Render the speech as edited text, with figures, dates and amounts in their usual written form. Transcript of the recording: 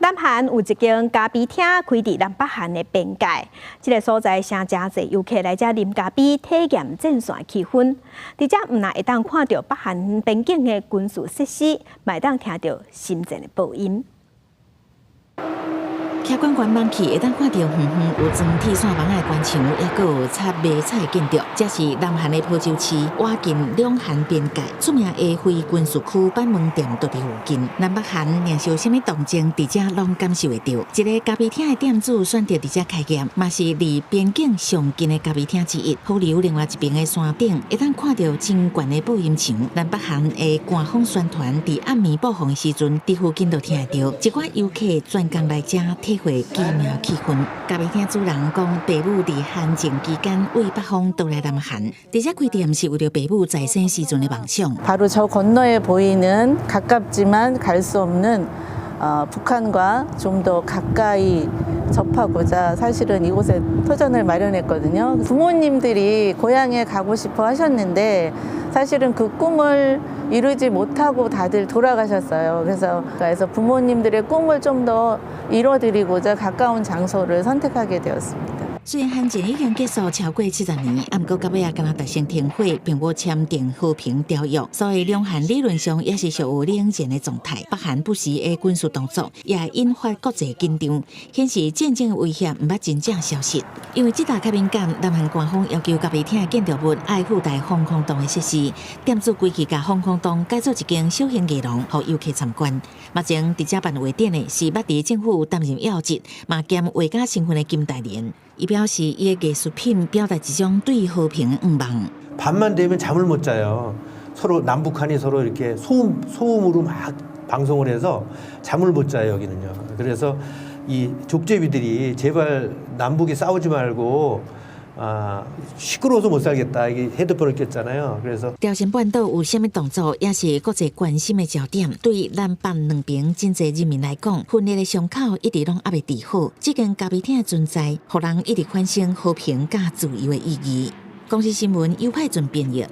南韩有一间咖啡厅开伫南北韩的边界，这个所在成真侪游客来遮啉咖啡，体验战线气氛。伫遮唔但会当看到北韩边境的军事设施，嘛会当听到心震的爆音。 徛观光望去，会当看到远远有装铁线网的关墙，也阁有插迷彩的建筑。这是南韩的坡州市，靠近两韩边界，出名的非军事区板门店就伫附近。南北韩若是有啥物动静，伫遮拢感受会到。一个咖啡厅的店主选择伫遮开业，嘛是离边境上近的咖啡厅之一。河流另外一边的山顶，会当看到真悬的播音墙。南北韩的官方宣传伫暗暝播放的时阵，伫附近就听得到。一寡游客专工来遮体会奇妙气氛。咖啡厅主人讲，爸母伫韩战期间为北方到来南韩，伫遮开店是为了爸母在生时阵的梦想。 바로 저 건너에 보이는 가깝지만 갈 수 없는 북한과 좀 더 가까이 접하고자 사실은 이곳에 터전을 마련했거든요. 부모님들이 고향에 가고 싶어 하셨는데 사실은 그 꿈을 이루지 못하고 다들 돌아가셨어요. 그래서 부모님들의 꿈을 좀 더 이뤄드리고자 가까운 장소를 선택하게 되었습니다. 虽然韩战已经结束超过70年，不过到尾也敢若达成停火，并无签订和平条约，所以两韩理论上也是属于冷战的状态。北韩不时的军事动作也引发国际紧张，显示战争的威胁唔捌真正消失。因为这大较敏感，南韩官方要求咖啡厅的建筑物爱附带防空洞的设施，店主规气甲防空洞改做一间小型艺廊，予游客参观。目前伫遮办画展的是捌伫政府担任要职，嘛兼画家身份的金大连。 伊表示，伊的艺术品表达一种对和平的愿望。 밤만 되면 잠을 못 자요. 서로 남북한이 서로 이렇게 소음으로 막 방송을 해서 잠을 못 자요 여기는요. 그래서 이 족제비들이 제발 남북이 싸우지 말고. 시끄러워서 못 살겠다. 이게 헤드폰을 꼈잖아요. 그래서 朝鲜半岛有啥物动作，也是国际关心的焦点。对南北两边真济人民来讲，分裂的伤口一直拢还未治好。这间咖啡厅的存在，互人一直产生和平甲自由的意义。公司新闻由派准编译。